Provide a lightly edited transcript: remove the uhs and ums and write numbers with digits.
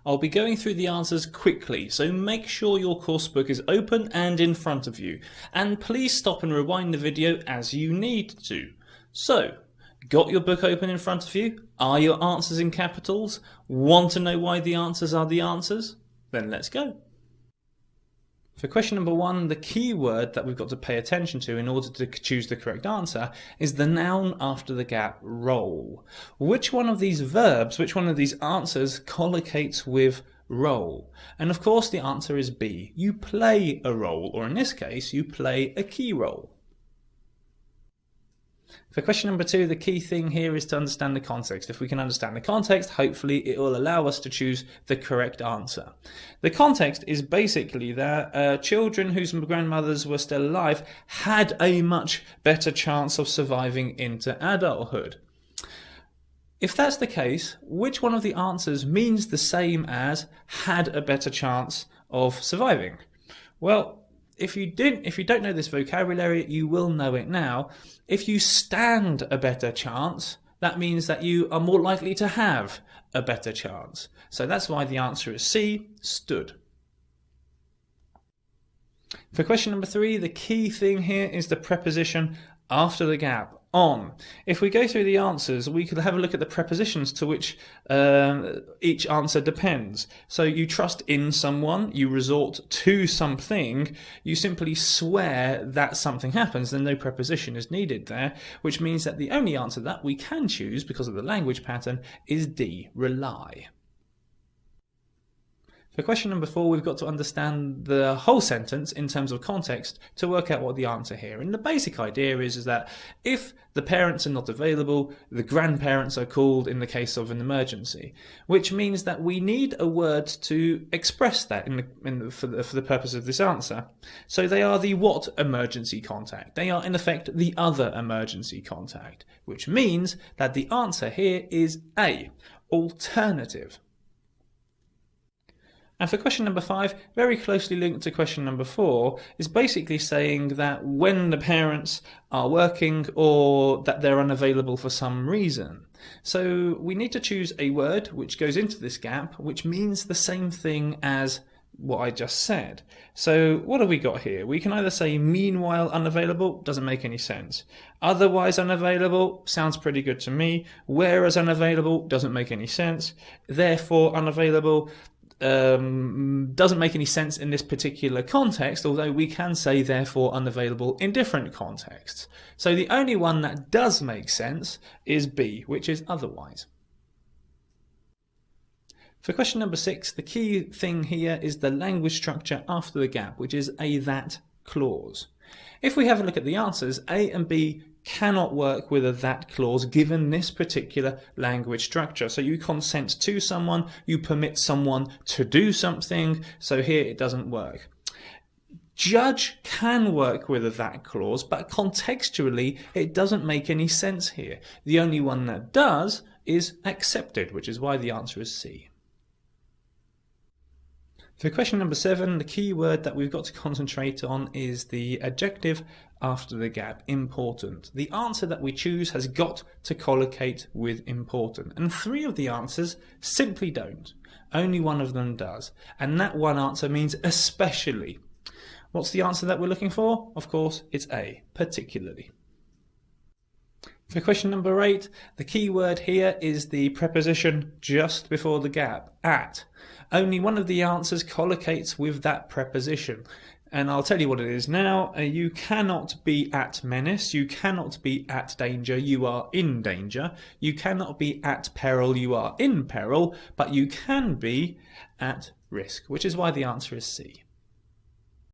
I'll be going through the answers quickly, so make sure your course book is open and in front of you, and please stop and rewind the video as you need to. So, got your book open in front of you? Are your answers in capitals? Want to know why the answers are the answers? Then let's go. For question number 1, the key word that we've got to pay attention to in order to choose the correct answer is the noun after the gap, roll. Which one of these verbs, which one of these answers collocates with roll? And of course the answer is B. You play a role, or in this case, you play a key role. For question number 2, the key thing here is to understand the context. If we can understand the context, hopefully it will allow us to choose the correct answer. The context is basically that children whose grandmothers were still alive had a much better chance of surviving into adulthood. If that's the case, which one of the answers means the same as had a better chance of surviving? Well, if you don't know this vocabulary, you will know it now. If you stand a better chance, that means that you are more likely to have a better chance. So that's why the answer is C, stood. For question number 3, the key thing here is the preposition after the gap, on. If we go through the answers, we could have a look at the prepositions to which each answer depends. So you trust in someone, you resort to something, you simply swear that something happens, then no preposition is needed there, which means that the only answer that we can choose, because of the language pattern, is D, rely. For question number 4, we've got to understand the whole sentence in terms of context to work out what the answer here. And the basic idea is that if the parents are not available, the grandparents are called in the case of an emergency, which means that we need a word to express that for the purpose of this answer. So they are the what emergency contact? They are in effect the other emergency contact, which means that the answer here is A, alternative. And for question number 5, very closely linked to question number 4, is basically saying that when the parents are working or that they're unavailable for some reason. So we need to choose a word which goes into this gap, which means the same thing as what I just said. So what have we got here? We can either say meanwhile unavailable, doesn't make any sense. Otherwise unavailable, sounds pretty good to me. Whereas unavailable, doesn't make any sense. Therefore unavailable, doesn't make any sense in this particular context, although we can say therefore unavailable in different contexts. So the only one that does make sense is B, which is otherwise. For question number 6, the key thing here is the language structure after the gap, which is a that clause. If we have a look at the answers, A and B cannot work with a that clause given this particular language structure. So you consent to someone, you permit someone to do something, so here it doesn't work. Judge can work with a that clause, but contextually it doesn't make any sense here. The only one that does is accepted, which is why the answer is C. For question number 7, the key word that we've got to concentrate on is the adjective after the gap, important. The answer that we choose has got to collocate with important, and 3 of the answers simply don't. Only one of them does, and that one answer means especially. What's the answer that we're looking for? Of course, it's A, particularly. For question number 8, the key word here is the preposition just before the gap, at. Only one of the answers collocates with that preposition. And I'll tell you what it is now. You cannot be at menace, you cannot be at danger, you are in danger. You cannot be at peril, you are in peril, but you can be at risk, which is why the answer is C.